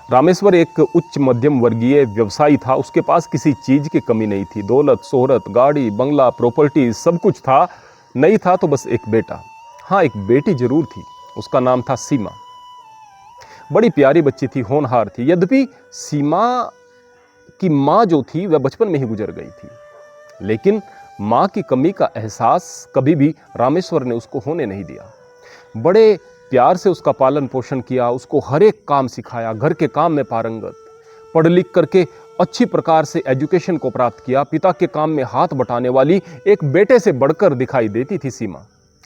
रामेश्वर एक उच्च मध्यम वर्गीय व्यवसायी था। उसके पास किसी चीज की कमी नहीं थी। दौलत, शोहरत, गाड़ी, बंगला, प्रॉपर्टी सब कुछ था। नहीं था तो बस एक बेटा। हाँ, एक बेटी जरूर थी। उसका नाम था सीमा। बड़ी प्यारी बच्ची थी, होनहार थी। यद्यपि सीमा की माँ जो थी वह बचपन में ही गुजर गई थी, लेकिन माँ की कमी का एहसास कभी भी रामेश्वर ने उसको होने नहीं दिया। बड़े प्यार से उसका पालन पोषण किया, उसको हर एक काम सिखाया, घर के काम में पारंगत, पढ़ लिख करके अच्छी प्रकार से एजुकेशन को प्राप्त किया। पिता के काम में हाथ बटाने वाली एक बेटे से बढ़कर दिखाई देती थी सीमा।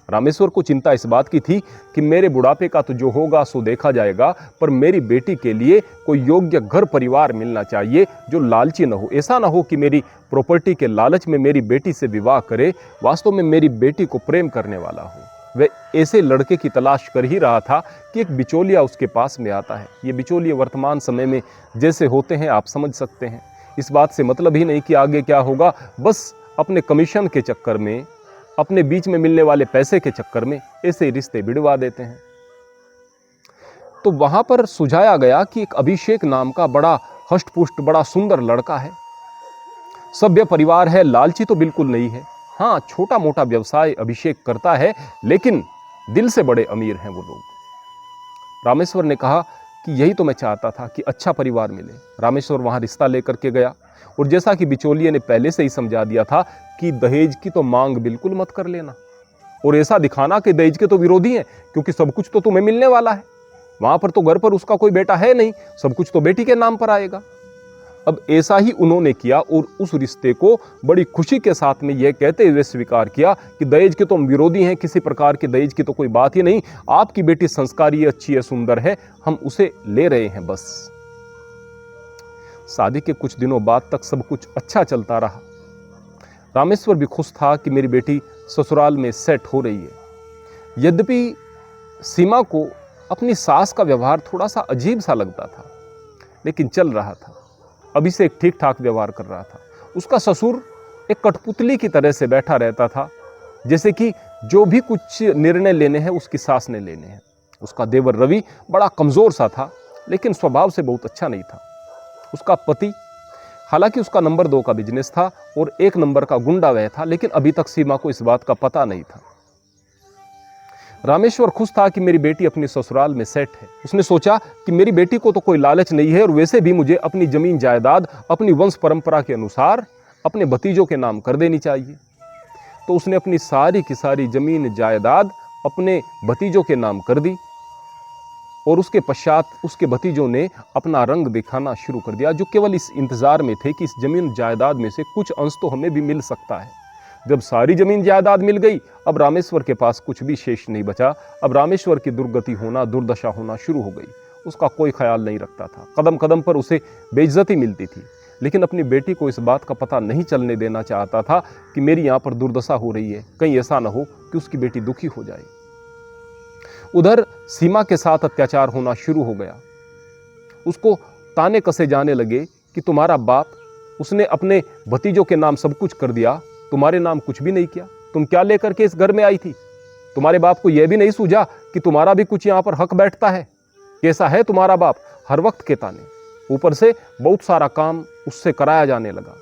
रामेश्वर को चिंता इस बात की थी कि मेरे बुढ़ापे का तो जो होगा सो देखा जाएगा, पर मेरी बेटी के लिए कोई योग्य घर परिवार मिलना चाहिए जो लालची न हो। ऐसा ना हो कि मेरी प्रॉपर्टी के लालच में मेरी बेटी से विवाह करे, वास्तव में मेरी बेटी को प्रेम करने वाला हो। वह ऐसे लड़के की तलाश कर ही रहा था कि एक बिचौलिया उसके पास में आता है। ये बिचौलिए वर्तमान समय में जैसे होते हैं आप समझ सकते हैं। इस बात से मतलब ही नहीं कि आगे क्या होगा, बस अपने कमीशन के चक्कर में, अपने बीच में मिलने वाले पैसे के चक्कर में ऐसे रिश्ते भिड़वा देते हैं। तो वहां पर सुझाया गया कि एक अभिषेक नाम का बड़ा हष्टपुष्ट, बड़ा सुंदर लड़का है, सभ्य परिवार है, लालची तो बिल्कुल नहीं है। हाँ, छोटा मोटा व्यवसाय अभिषेक करता है, लेकिन दिल से बड़े अमीर हैं वो लोग। रामेश्वर ने कहा कि यही तो मैं चाहता था कि अच्छा परिवार मिले। रामेश्वर वहां रिश्ता लेकर के गया, और जैसा कि बिचौलिए ने पहले से ही समझा दिया था कि दहेज की तो मांग बिल्कुल मत कर लेना, और ऐसा दिखाना कि दहेज के तो विरोधी हैं, क्योंकि सब कुछ तो तुम्हें मिलने वाला है। वहां पर तो घर पर उसका कोई बेटा है नहीं, सब कुछ तो बेटी के नाम पर आएगा। अब ऐसा ही उन्होंने किया, और उस रिश्ते को बड़ी खुशी के साथ में यह कहते हुए स्वीकार किया कि दहेज के तो हम विरोधी हैं, किसी प्रकार के दहेज की तो कोई बात ही नहीं। आपकी बेटी संस्कारी है, अच्छी है, सुंदर है, हम उसे ले रहे हैं बस। शादी के कुछ दिनों बाद तक सब कुछ अच्छा चलता रहा। रामेश्वर भी खुश था कि मेरी बेटी ससुराल में सेट हो रही है। यद्यपि सीमा को अपनी सास का व्यवहार थोड़ा सा अजीब सा लगता था, लेकिन चल रहा था। अभी से एक ठीक ठाक व्यवहार कर रहा था। उसका ससुर एक कठपुतली की तरह से बैठा रहता था, जैसे कि जो भी कुछ निर्णय लेने हैं उसकी सास ने लेने हैं। उसका देवर रवि बड़ा कमजोर सा था, लेकिन स्वभाव से बहुत अच्छा नहीं था। उसका पति, हालांकि उसका नंबर 2 का बिजनेस था और 1 नंबर का गुंडा वह था, लेकिन अभी तक सीमा को इस बात का पता नहीं था। रामेश्वर खुश था कि मेरी बेटी अपनी ससुराल में सेट है। उसने सोचा कि मेरी बेटी को तो कोई लालच नहीं है, और वैसे भी मुझे अपनी जमीन जायदाद अपनी वंश परंपरा के अनुसार अपने भतीजों के नाम कर देनी चाहिए। तो उसने अपनी सारी की सारी जमीन जायदाद अपने भतीजों के नाम कर दी, और उसके पश्चात उसके भतीजों ने अपना रंग दिखाना शुरू कर दिया, जो केवल इस इंतजार में थे कि इस जमीन जायदाद में से कुछ अंश तो हमें भी मिल सकता है। जब सारी जमीन जायदाद मिल गई, अब रामेश्वर के पास कुछ भी शेष नहीं बचा। अब रामेश्वर की दुर्गति होना, दुर्दशा होना शुरू हो गई। उसका कोई ख्याल नहीं रखता था, कदम कदम पर उसे बेइज्जती मिलती थी, लेकिन अपनी बेटी को इस बात का पता नहीं चलने देना चाहता था कि मेरी यहाँ पर दुर्दशा हो रही है, कहीं ऐसा ना हो कि उसकी बेटी दुखी हो जाए। उधर सीमा के साथ अत्याचार होना शुरू हो गया। उसको ताने कसे जाने लगे कि तुम्हारा बाप, उसने अपने भतीजों के नाम सब कुछ कर दिया, तुम्हारे नाम कुछ भी नहीं किया। तुम क्या लेकर के इस घर में आई थी? तुम्हारे बाप को यह भी नहीं सूझा कि तुम्हारा भी कुछ यहाँ पर हक बैठता है? कैसा है तुम्हारा बाप? हर वक्त के ताने, ऊपर से बहुत सारा काम उससे कराया जाने लगा।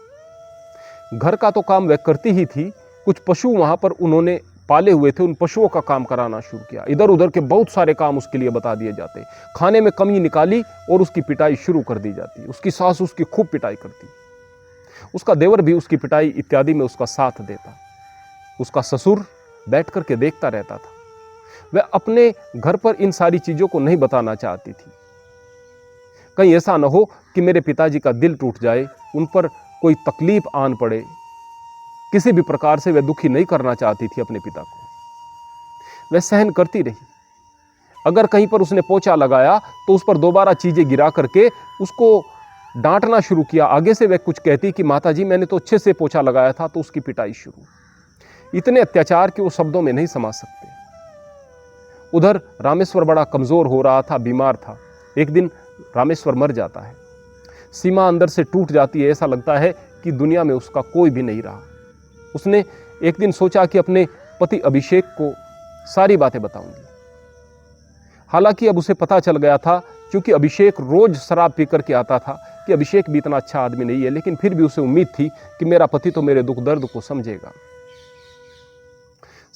घर का तो काम वह करती ही थी, कुछ पशु वहां पर उन्होंने पाले हुए थे, उन पशुओं का काम कराना शुरू किया। इधर उधर के बहुत सारे काम उसके लिए बता दिए जाते। खाने में कमी निकाली और उसकी पिटाई शुरू कर दी जाती। उसकी सास उसकी खूब पिटाई करती, उसका देवर भी उसकी पिटाई इत्यादि में उसका साथ देता। उसका ससुर बैठ करके देखता रहता था। वह अपने घर पर इन सारी चीजों को नहीं बताना चाहती थी, कहीं ऐसा न हो कि मेरे पिताजी का दिल टूट जाए, उन पर कोई तकलीफ आन पड़े। किसी भी प्रकार से वह दुखी नहीं करना चाहती थी अपने पिता को। वह सहन करती रही। अगर कहीं पर उसने पोछा लगाया तो उस पर दोबारा चीजें गिरा करके उसको डांटना शुरू किया। आगे से वह कुछ कहती कि माताजी मैंने तो अच्छे से पोछा लगाया था, तो उसकी पिटाई शुरू। इतने अत्याचार कि वो शब्दों में नहीं समा सकते। उधर रामेश्वर बड़ा कमजोर हो रहा था, बीमार था। एक दिन रामेश्वर मर जाता है। सीमा अंदर से टूट जाती है, ऐसा लगता है कि दुनिया में उसका कोई भी नहीं रहा। उसने एक दिन सोचा कि अपने पति अभिषेक को सारी बातें बताऊंगी। हालांकि अब उसे पता चल गया था क्योंकि अभिषेक रोज शराब पी करके आता था कि अभिषेक भी इतना अच्छा आदमी नहीं है, लेकिन फिर भी उसे उम्मीद थी कि मेरा पति तो मेरे दुख दर्द को समझेगा।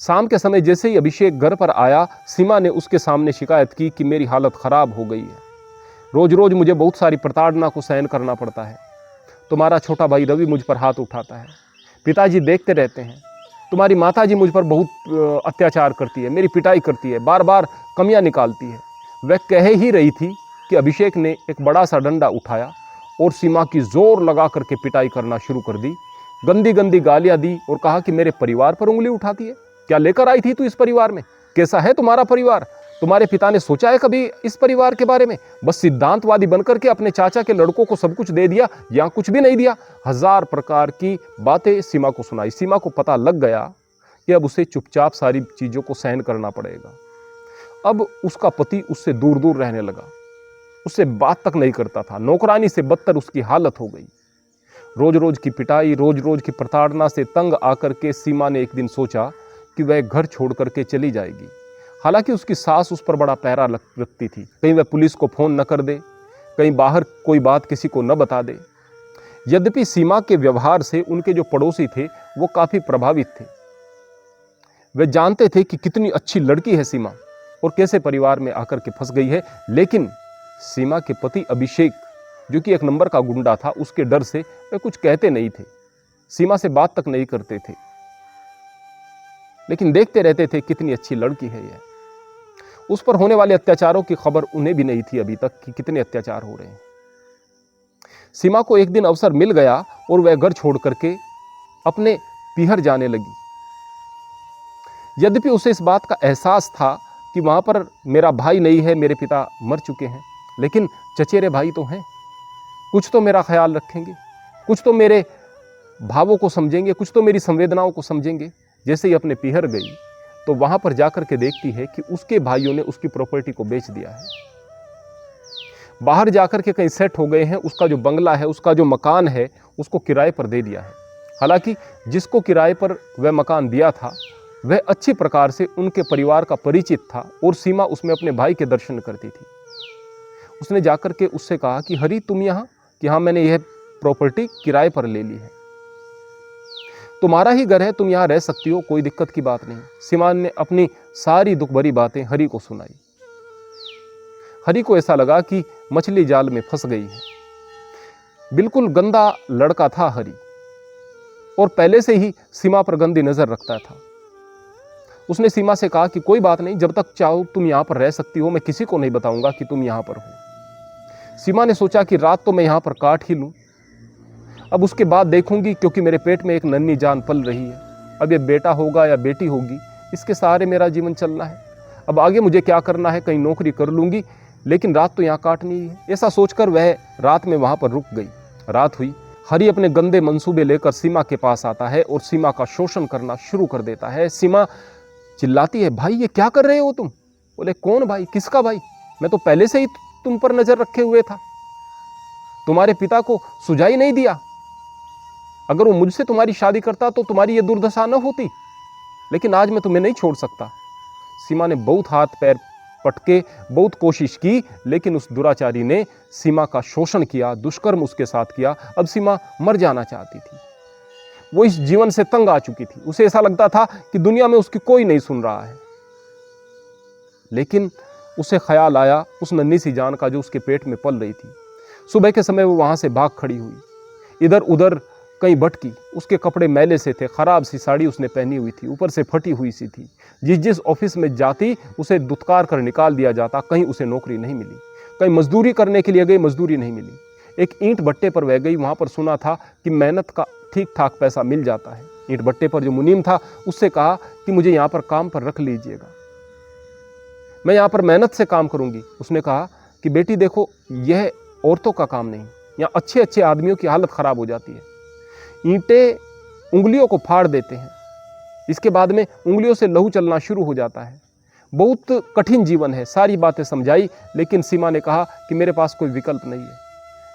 शाम के समय जैसे ही अभिषेक घर पर आया, सीमा ने उसके सामने शिकायत की कि मेरी हालत खराब हो गई है, रोज रोज मुझे बहुत सारी प्रताड़ना को सहन करना पड़ता है। तुम्हारा छोटा भाई रवि मुझ पर हाथ उठाता है, पिताजी देखते रहते हैं, तुम्हारी माताजी मुझ पर बहुत अत्याचार करती है, मेरी पिटाई करती है, बार बार कमियां निकालती है। वह कह ही रही थी कि अभिषेक ने एक बड़ा सा डंडा उठाया और सीमा की जोर लगा करके पिटाई करना शुरू कर दी, गंदी गंदी गालियां दी और कहा कि मेरे परिवार पर उंगली उठाती है, क्या लेकर आई थी तू इस परिवार में, कैसा है तुम्हारा परिवार, तुम्हारे पिता ने सोचा है कभी इस परिवार के बारे में, बस सिद्धांतवादी बनकर के अपने चाचा के लड़कों को सब कुछ दे दिया या कुछ भी नहीं दिया। हजार प्रकार की बातें सीमा को सुनाई। सीमा को पता लग गया कि अब उसे चुपचाप सारी चीजों को सहन करना पड़ेगा। अब उसका पति उससे दूर दूर रहने लगा, उससे बात तक नहीं करता था, नौकरानी से बदतर उसकी हालत हो गई। रोज रोज की पिटाई, रोज रोज की प्रताड़ना से तंग आकर के सीमा ने एक दिन सोचा कि वह घर छोड़ करके चली जाएगी। हालांकि उसकी सास उस पर बड़ा पहरा रखती थी, कहीं वह पुलिस को फोन न कर दे, कहीं बाहर कोई बात किसी को न बता दे। यद्यपि सीमा के व्यवहार से उनके जो पड़ोसी थे वो काफी प्रभावित थे। वे जानते थे कि कितनी अच्छी लड़की है सीमा और कैसे परिवार में आकर के फंस गई है, लेकिन सीमा के पति अभिषेक, जो कि एक नंबर का गुंडा था, उसके डर से वे कुछ कहते नहीं थे, सीमा से बात तक नहीं करते थे, लेकिन देखते रहते थे कितनी अच्छी लड़की है यह। उस पर होने वाले अत्याचारों की खबर उन्हें भी नहीं थी अभी तक कि कितने अत्याचार हो रहे हैं। सीमा को एक दिन अवसर मिल गया और वह घर छोड़ करके अपने पीहर जाने लगी। यद्यपि उसे इस बात का एहसास था कि वहां पर मेरा भाई नहीं है, मेरे पिता मर चुके हैं, लेकिन चचेरे भाई तो हैं, कुछ तो मेरा ख्याल रखेंगे, कुछ तो मेरे भावों को समझेंगे, कुछ तो मेरी संवेदनाओं को समझेंगे। जैसे ही अपने पीहर गई तो वहां पर जाकर के देखती है कि उसके भाइयों ने उसकी प्रॉपर्टी को बेच दिया है, बाहर जाकर के कहीं सेट हो गए हैं, उसका जो बंगला है, उसका जो मकान है, उसको किराए पर दे दिया है। हालांकि जिसको किराए पर वह मकान दिया था वह अच्छी प्रकार से उनके परिवार का परिचित था और सीमा उसमें अपने भाई के दर्शन करती थी। उसने जाकर के उससे कहा कि हरी तुम यहाँ, कि हाँ मैंने यह प्रॉपर्टी किराए पर ले ली है, तुम्हारा ही घर है, तुम यहाँ रह सकती हो, कोई दिक्कत की बात नहीं। सीमा ने अपनी सारी दुख भरी बातें हरी को सुनाई। हरी को ऐसा लगा कि मछली जाल में फंस गई है। बिल्कुल गंदा लड़का था हरी और पहले से ही सीमा पर गंदी नजर रखता था। उसने सीमा से कहा कि कोई बात नहीं, जब तक चाहो तुम यहाँ पर रह सकती हो, मैं किसी को नहीं बताऊंगा कि तुम यहाँ पर हो। सीमा ने सोचा कि रात तो मैं यहाँ पर काट ही लूं, अब उसके बाद देखूंगी, क्योंकि मेरे पेट में एक नन्ही जान पल रही है। अब ये बेटा होगा या बेटी होगी, इसके सहारे मेरा जीवन चलना है। अब आगे मुझे क्या करना है, कहीं नौकरी कर लूंगी, लेकिन रात तो यहाँ काटनी ही है। ऐसा सोचकर वह रात में वहां पर रुक गई। रात हुई, हरी अपने गंदे मंसूबे लेकर सीमा के पास आता है और सीमा का शोषण करना शुरू कर देता है। सीमा चिल्लाती है, भाई ये क्या कर रहे हो तुम? बोले, कौन भाई, किसका भाई? मैं तो पहले से ही तुम पर नजर रखे हुए था, तुम्हारे पिता को सुझाई नहीं दिया। अगर वो मुझसे तुम्हारी शादी करता तो तुम्हारी ये दुर्दशा न होती, लेकिन आज मैं तुम्हें नहीं छोड़ सकता। सीमा ने बहुत हाथ पैर पटके, बहुत कोशिश की, लेकिन उस दुराचारी ने सीमा का शोषण किया, दुष्कर्म उसके साथ किया। अब सीमा मर जाना चाहती थी, वो इस जीवन से तंग आ चुकी थी। उसे ऐसा लगता था कि दुनिया में उसकी कोई नहीं सुन रहा है, लेकिन उसे ख्याल आया उस नन्ही सी जान का जो उसके पेट में पल रही थी। सुबह के समय वो वहां से भाग खड़ी हुई, इधर उधर कहीं भटकी। उसके कपड़े मैले से थे, खराब सी साड़ी उसने पहनी हुई थी, ऊपर से फटी हुई सी थी। जिस ऑफिस में जाती उसे दुत्कार कर निकाल दिया जाता। कहीं उसे नौकरी नहीं मिली, कहीं मजदूरी करने के लिए गई, मजदूरी नहीं मिली। एक ईंट भट्टे पर वह गई, वहां पर सुना था कि मेहनत का ठीक ठाक पैसा मिल जाता है। ईंट भट्टे पर जो मुनीम था उससे कहा कि मुझे यहाँ पर काम पर रख लीजिएगा, मैं यहाँ पर मेहनत से काम करूंगी। उसने कहा कि बेटी देखो, यह औरतों का काम नहीं, यहाँ अच्छे अच्छे आदमियों की हालत खराब हो जाती है। ईंटें उंगलियों को फाड़ देते हैं, इसके बाद में उंगलियों से लहू चलना शुरू हो जाता है, बहुत कठिन जीवन है। सारी बातें समझाई, लेकिन सीमा ने कहा कि मेरे पास कोई विकल्प नहीं है,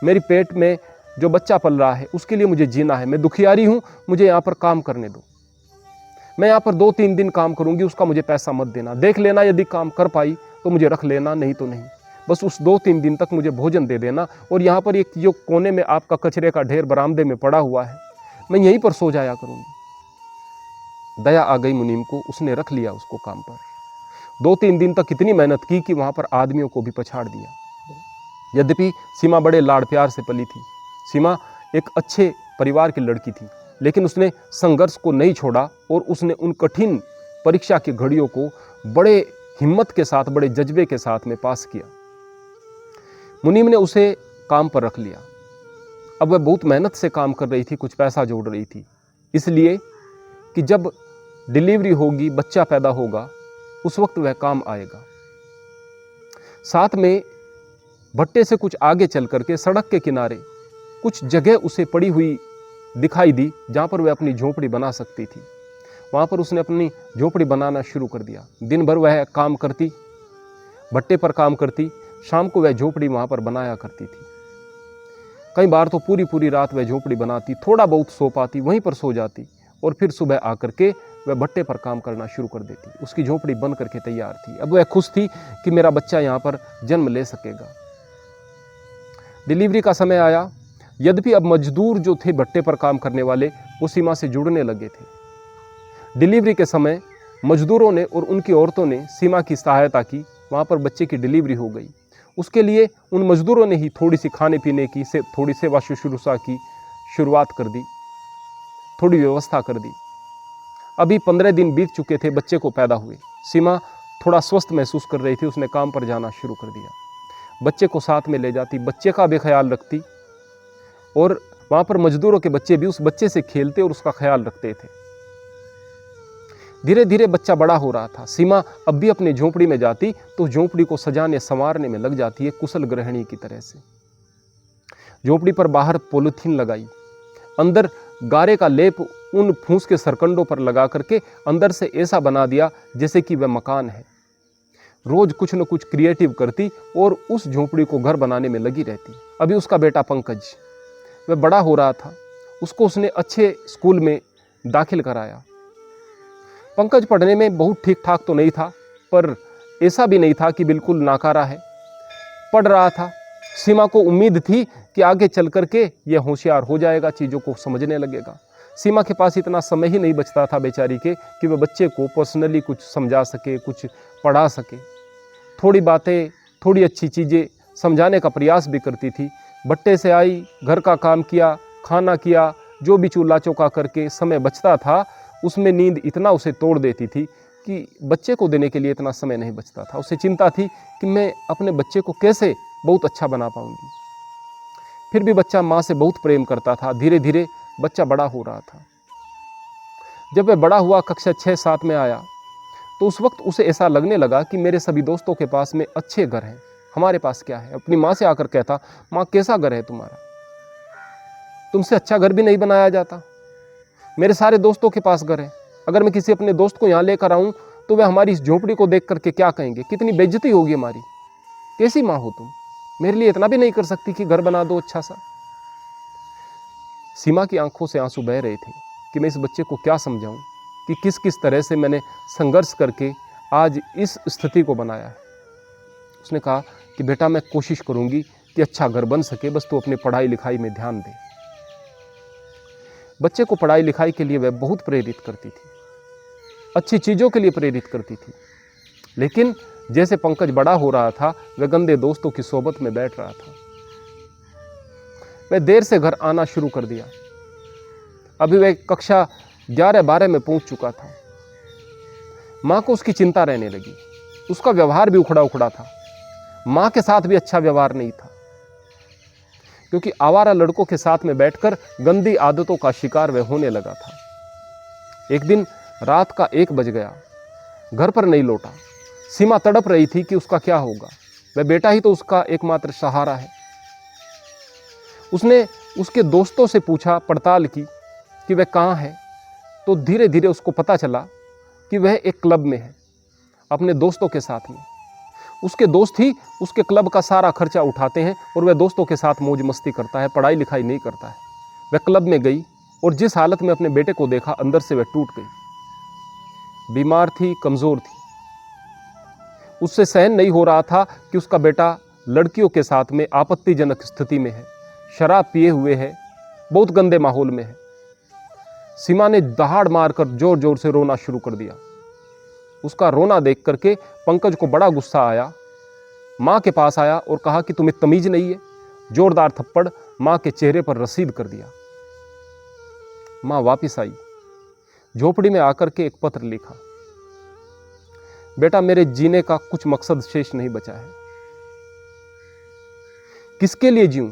मेरी पेट में जो बच्चा पल रहा है उसके लिए मुझे जीना है, मैं दुखियारी हूँ, मुझे यहाँ पर काम करने दो। मैं यहाँ पर 2-3 दिन काम करूँगी, उसका मुझे पैसा मत देना, देख लेना, यदि काम कर पाई तो मुझे रख लेना, नहीं तो नहीं। बस उस 2-3 दिन तक मुझे भोजन दे देना, और यहाँ पर एक जो कोने में आपका कचरे का ढेर बरामदे में पड़ा हुआ है, मैं यहीं पर सो जाया करूँगी। दया आ गई मुनीम को, उसने रख लिया उसको काम पर। 2-3 दिन तक इतनी मेहनत की कि वहाँ पर आदमियों को भी पछाड़ दिया। यद्यपि सीमा बड़े लाड़ प्यार से पली थी, सीमा एक अच्छे परिवार की लड़की थी, लेकिन उसने संघर्ष को नहीं छोड़ा और उसने उन कठिन परीक्षा की घड़ियों को बड़े हिम्मत के साथ, बड़े जज्बे के साथ में पास किया। मुनीम ने उसे काम पर रख लिया। अब वह बहुत मेहनत से काम कर रही थी, कुछ पैसा जोड़ रही थी, इसलिए कि जब डिलीवरी होगी, बच्चा पैदा होगा, उस वक्त वह काम आएगा। साथ में भट्टे से कुछ आगे चल करके सड़क के किनारे कुछ जगह उसे पड़ी हुई दिखाई दी जहाँ पर वह अपनी झोपड़ी बना सकती थी। वहाँ पर उसने अपनी झोपड़ी बनाना शुरू कर दिया। दिन भर वह काम करती, भट्टे पर काम करती, शाम को वह झोपड़ी वहाँ पर बनाया करती थी। कई बार तो पूरी पूरी रात वह झोपड़ी बनाती, थोड़ा बहुत सो पाती, वहीं पर सो जाती, और फिर सुबह आकर के वह भट्टे पर काम करना शुरू कर देती। उसकी झोपड़ी बन करके तैयार थी। अब वह खुश थी कि मेरा बच्चा यहाँ पर जन्म ले सकेगा। डिलीवरी का समय आया। यद्यपि अब मजदूर जो थे भट्टे पर काम करने वाले, वो सीमा से जुड़ने लगे थे। डिलीवरी के समय मजदूरों ने और उनकी औरतों ने सीमा की सहायता की। वहाँ पर बच्चे की डिलीवरी हो गई। उसके लिए उन मजदूरों ने ही थोड़ी सी खाने पीने की थोड़ी सेवा शुश्रूषा की शुरुआत कर दी, थोड़ी व्यवस्था कर दी। अभी 15 दिन बीत चुके थे बच्चे को पैदा हुए। सीमा थोड़ा स्वस्थ महसूस कर रही थी, उसने काम पर जाना शुरू कर दिया। बच्चे को साथ में ले जाती, बच्चे का भी ख्याल रखती, और वहाँ पर मजदूरों के बच्चे भी उस बच्चे से खेलते और उसका ख्याल रखते थे। धीरे धीरे बच्चा बड़ा हो रहा था। सीमा अब भी अपनी झोपड़ी में जाती तो झोपड़ी को सजाने संवारने में लग जाती है, कुशल गृहिणी की तरह से। झोपड़ी पर बाहर पॉलीथीन लगाई, अंदर गारे का लेप उन फूस के सरकंडों पर लगा करके अंदर से ऐसा बना दिया जैसे कि वह मकान है। रोज कुछ न कुछ क्रिएटिव करती और उस झोपड़ी को घर बनाने में लगी रहती। अभी उसका बेटा पंकज, वह बड़ा हो रहा था। उसको उसने अच्छे स्कूल में दाखिल कराया। पंकज पढ़ने में बहुत ठीक ठाक तो नहीं था, पर ऐसा भी नहीं था कि बिल्कुल नाकारा है, पढ़ रहा था। सीमा को उम्मीद थी कि आगे चल करके यह होशियार हो जाएगा, चीज़ों को समझने लगेगा। सीमा के पास इतना समय ही नहीं बचता था बेचारी के कि वह बच्चे को पर्सनली कुछ समझा सके, कुछ पढ़ा सके। थोड़ी बातें, थोड़ी अच्छी चीज़ें समझाने का प्रयास भी करती थी। भट्टे से आई, घर का काम किया, खाना किया, जो भी चूल्हा चौका करके समय बचता था उसमें नींद इतना उसे तोड़ देती थी कि बच्चे को देने के लिए इतना समय नहीं बचता था। उसे चिंता थी कि मैं अपने बच्चे को कैसे बहुत अच्छा बना पाऊंगी। फिर भी बच्चा माँ से बहुत प्रेम करता था। धीरे धीरे बच्चा बड़ा हो रहा था। जब वह बड़ा हुआ, कक्षा 6-7 में आया, तो उस वक्त उसे ऐसा लगने लगा कि मेरे सभी दोस्तों के पास में अच्छे घर हैं, हमारे पास क्या है। अपनी माँ से आकर कहता, माँ कैसा घर है तुम्हारा, तुमसे अच्छा घर भी नहीं बनाया जाता। मेरे सारे दोस्तों के पास घर है, अगर मैं किसी अपने दोस्त को यहाँ लेकर आऊँ तो वह हमारी इस झोपड़ी को देख करके क्या कहेंगे, कितनी बेइज्जती होगी हमारी। कैसी माँ हो तुम, मेरे लिए इतना भी नहीं कर सकती कि घर बना दो अच्छा सा। सीमा की आंखों से आंसू बह रहे थे कि मैं इस बच्चे को क्या समझाऊं कि किस किस तरह से मैंने संघर्ष करके आज इस स्थिति को बनाया है। उसने कहा कि बेटा मैं कोशिश करूंगी कि अच्छा घर बन सके, बस तू अपनी पढ़ाई लिखाई में ध्यान दे। बच्चे को पढ़ाई लिखाई के लिए वह बहुत प्रेरित करती थी, अच्छी चीज़ों के लिए प्रेरित करती थी। लेकिन जैसे पंकज बड़ा हो रहा था, वह गंदे दोस्तों की सोबत में बैठ रहा था। वह देर से घर आना शुरू कर दिया। अभी वह कक्षा 11-12 में पहुंच चुका था। माँ को उसकी चिंता रहने लगी। उसका व्यवहार भी उखड़ा उखड़ा था। माँ के साथ भी अच्छा व्यवहार नहीं था, क्योंकि आवारा लड़कों के साथ में बैठकर गंदी आदतों का शिकार वह होने लगा था। एक दिन रात का 1 बज गया, घर पर नहीं लौटा। सीमा तड़प रही थी कि उसका क्या होगा। वह बेटा ही तो उसका एकमात्र सहारा है। उसने उसके दोस्तों से पूछा, पड़ताल की कि वह कहाँ है, तो धीरे धीरे उसको पता चला कि वह एक क्लब में है अपने दोस्तों के साथ में। उसके दोस्त ही उसके क्लब का सारा खर्चा उठाते हैं और वह दोस्तों के साथ मौज मस्ती करता है, पढ़ाई लिखाई नहीं करता है। वह क्लब में गई और जिस हालत में अपने बेटे को देखा, अंदर से वह टूट गई। बीमार थी, कमज़ोर थी। उससे सहन नहीं हो रहा था कि उसका बेटा लड़कियों के साथ में आपत्तिजनक स्थिति में है, शराब पिए हुए है, बहुत गंदे माहौल में है। सीमा ने दहाड़ मारकर जोर जोर से रोना शुरू कर दिया। उसका रोना देख करके पंकज को बड़ा गुस्सा आया। माँ के पास आया और कहा कि तुम्हें तमीज नहीं है। जोरदार थप्पड़ माँ के चेहरे पर रसीद कर दिया। माँ वापिस आई, झोपड़ी में आकर के एक पत्र लिखा, बेटा मेरे जीने का कुछ मकसद शेष नहीं बचा है। किसके लिए जीऊं?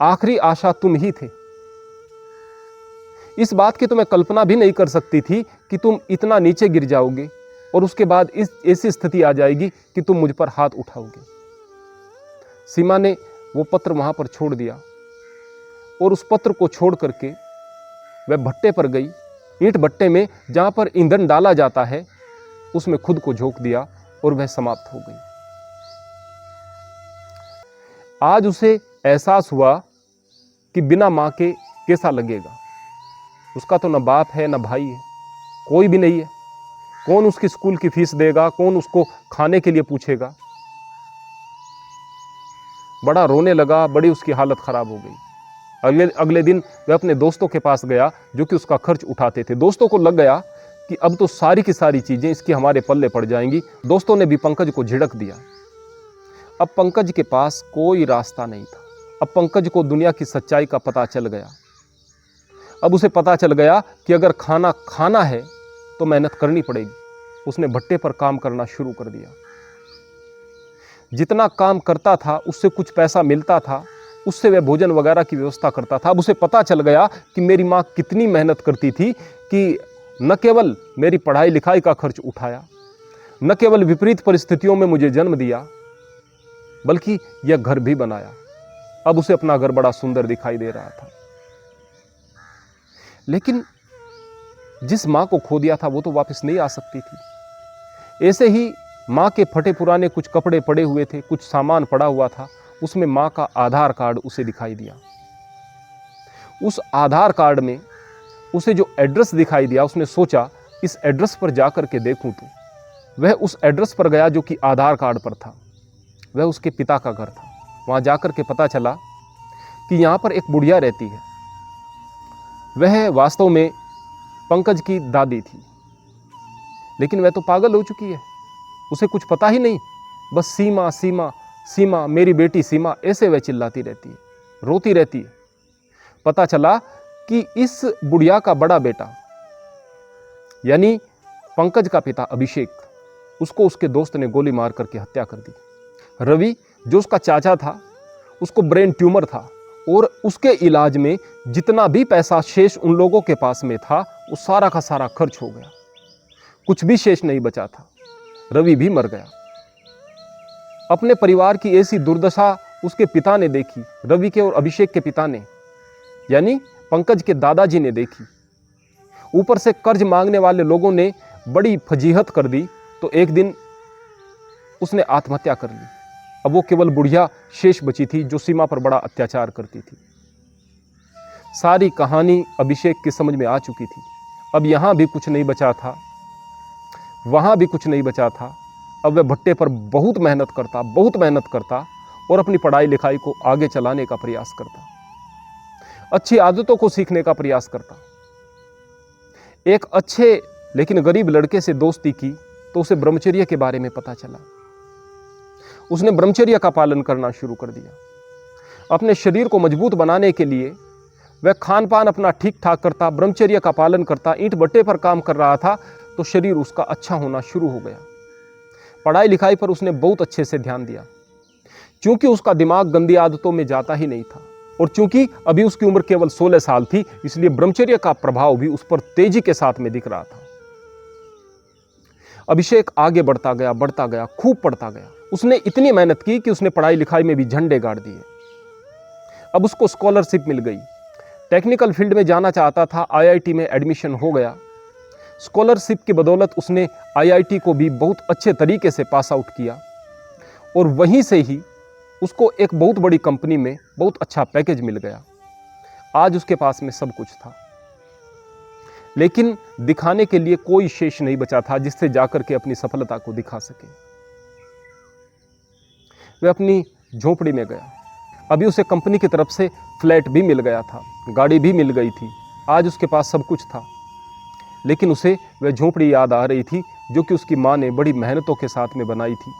आखिरी आशा तुम ही थे। इस बात की तो मैं कल्पना भी नहीं कर सकती थी कि तुम इतना नीचे गिर जाओगे और उसके बाद इस ऐसी स्थिति आ जाएगी कि तुम मुझ पर हाथ उठाओगे। सीमा ने वो पत्र वहां पर छोड़ दिया और उस पत्र को छोड़ करके वह भट्टे पर गई। ईंट भट्टे में जहां पर ईंधन डाला जाता है उसमें खुद को झोंक दिया और वह समाप्त हो गई। आज उसे एहसास हुआ कि बिना मां के कैसा लगेगा। उसका तो न बाप है न भाई है, कोई भी नहीं है। कौन उसकी स्कूल की फीस देगा? कौन उसको खाने के लिए पूछेगा? बड़ा रोने लगा, बड़ी उसकी हालत खराब हो गई। अगले दिन वह अपने दोस्तों के पास गया जो कि उसका खर्च उठाते थे। दोस्तों को लग गया कि अब तो सारी की सारी चीजें इसकी हमारे पल्ले पड़ जाएंगी। दोस्तों ने भी पंकज को झिड़क दिया। अब पंकज के पास कोई रास्ता नहीं था। अब पंकज को दुनिया की सच्चाई का पता चल गया। अब उसे पता चल गया कि अगर खाना खाना है तो मेहनत करनी पड़ेगी। उसने भट्टे पर काम करना शुरू कर दिया। जितना काम करता था उससे कुछ पैसा मिलता था, उससे वह भोजन वगैरह की व्यवस्था करता था। अब उसे पता चल गया कि मेरी माँ कितनी मेहनत करती थी कि न केवल मेरी पढ़ाई लिखाई का खर्च उठाया, न केवल विपरीत परिस्थितियों में मुझे जन्म दिया, बल्कि यह घर भी बनाया। अब उसे अपना घर बड़ा सुंदर दिखाई दे रहा था। लेकिन जिस मां को खो दिया था वो तो वापस नहीं आ सकती थी। ऐसे ही मां के फटे पुराने कुछ कपड़े पड़े हुए थे, कुछ सामान पड़ा हुआ था। उसमें मां का आधार कार्ड उसे दिखाई दिया। उस आधार कार्ड में उसे जो एड्रेस दिखाई दिया, उसने सोचा इस एड्रेस पर जाकर के देखूं तो वह उस एड्रेस पर गया जो कि आधार कार्ड पर था। वह उसके पिता का घर था। वहां जाकर के पता चला कि यहां पर एक बुढ़िया रहती है। वह वास्तव में पंकज की दादी थी, लेकिन वह तो पागल हो चुकी है। उसे कुछ पता ही नहीं, बस सीमा सीमा सीमा, मेरी बेटी सीमा, ऐसे वह चिल्लाती रहती है, रोती रहती है। पता चला कि इस बुढ़िया का बड़ा बेटा यानी पंकज का पिता अभिषेक, उसको उसके दोस्त ने गोली मार करके हत्या कर दी। रवि जो उसका चाचा था, उसको ब्रेन ट्यूमर था और उसके इलाज में जितना भी पैसा शेष उन लोगों के पास में था वो सारा का सारा खर्च हो गया। कुछ भी शेष नहीं बचा था। रवि भी मर गया। अपने परिवार की ऐसी दुर्दशा उसके पिता ने देखी, रवि के और अभिषेक के पिता ने, यानी पंकज के दादाजी ने देखी। ऊपर से कर्ज मांगने वाले लोगों ने बड़ी फजीहत कर दी, तो एक दिन उसने आत्महत्या कर ली। अब वो केवल बुढ़िया शेष बची थी जो सीमा पर बड़ा अत्याचार करती थी। सारी कहानी अभिषेक की समझ में आ चुकी थी। अब यहां भी कुछ नहीं बचा था, वहां भी कुछ नहीं बचा था। अब वह भट्टे पर बहुत मेहनत करता और अपनी पढ़ाई लिखाई को आगे चलाने का प्रयास करता, अच्छी आदतों को सीखने का प्रयास करता। एक अच्छे लेकिन गरीब लड़के से दोस्ती की तो उसे ब्रह्मचर्य के बारे में पता चला। उसने ब्रह्मचर्य का पालन करना शुरू कर दिया। अपने शरीर को मजबूत बनाने के लिए वह खान पान अपना ठीक ठाक करता, ब्रह्मचर्य का पालन करता। ईंट भट्टे पर काम कर रहा था तो शरीर उसका अच्छा होना शुरू हो गया। पढ़ाई लिखाई पर उसने बहुत अच्छे से ध्यान दिया। चूंकि उसका दिमाग गंदी आदतों में जाता ही नहीं था और चूंकि अभी उसकी उम्र केवल 16 साल थी, इसलिए ब्रह्मचर्य का प्रभाव भी उस पर तेजी के साथ में दिख रहा था। अभिषेक आगे बढ़ता गया, खूब पढ़ता गया। उसने इतनी मेहनत की कि उसने पढ़ाई लिखाई में भी झंडे गाड़ दिए। अब उसको स्कॉलरशिप मिल गई। टेक्निकल फील्ड में जाना चाहता था, आईआईटी में एडमिशन हो गया। स्कॉलरशिप की बदौलत उसने आईआईटी को भी बहुत अच्छे तरीके से पास आउट किया और वहीं से ही उसको एक बहुत बड़ी कंपनी में बहुत अच्छा पैकेज मिल गया। आज उसके पास में सब कुछ था, लेकिन दिखाने के लिए कोई शेष नहीं बचा था जिससे जाकर के अपनी सफलता को दिखा सके। वह अपनी झोपड़ी में गया। अभी उसे कंपनी की तरफ से फ्लैट भी मिल गया था, गाड़ी भी मिल गई थी, आज उसके पास सब कुछ था। लेकिन उसे वह झोपड़ी याद आ रही थी जो कि उसकी माँ ने बड़ी मेहनतों के साथ में बनाई थी,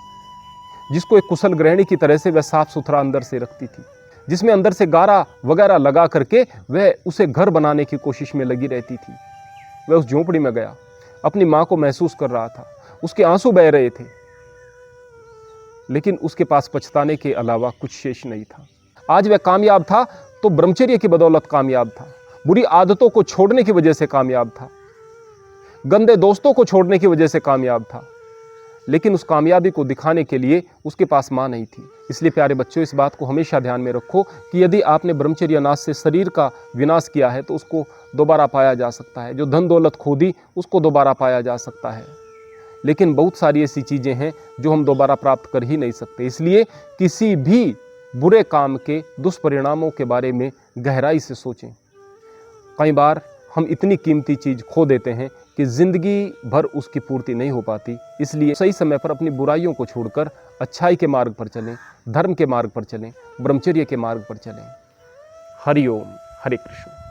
जिसको एक कुशल गृहिणी की तरह से वह साफ सुथरा अंदर से रखती थी, जिसमें अंदर से गारा वगैरह लगा करके वह उसे घर बनाने की कोशिश में लगी रहती थी। वह उस झोपड़ी में गया, अपनी माँ को महसूस कर रहा था, उसके आंसू बह रहे थे, लेकिन उसके पास पछताने के अलावा कुछ शेष नहीं था। आज वह कामयाब था तो ब्रह्मचर्य की बदौलत कामयाब था, बुरी आदतों को छोड़ने की वजह से कामयाब था, गंदे दोस्तों को छोड़ने की वजह से कामयाब था। लेकिन उस कामयाबी को दिखाने के लिए उसके पास माँ नहीं थी। इसलिए प्यारे बच्चों, इस बात को हमेशा ध्यान में रखो कि यदि आपने ब्रह्मचर्य नाश से शरीर का विनाश किया है तो उसको दोबारा पाया जा सकता है। जो धन दौलत खो दी उसको दोबारा पाया जा सकता है, लेकिन बहुत सारी ऐसी चीज़ें हैं जो हम दोबारा प्राप्त कर ही नहीं सकते। इसलिए किसी भी बुरे काम के दुष्परिणामों के बारे में गहराई से सोचें। कई बार हम इतनी कीमती चीज़ खो देते हैं कि ज़िंदगी भर उसकी पूर्ति नहीं हो पाती। इसलिए सही समय पर अपनी बुराइयों को छोड़कर अच्छाई के मार्ग पर चलें, धर्म के मार्ग पर चलें, ब्रह्मचर्य के मार्ग पर चलें। हरि ओम, हरे कृष्ण।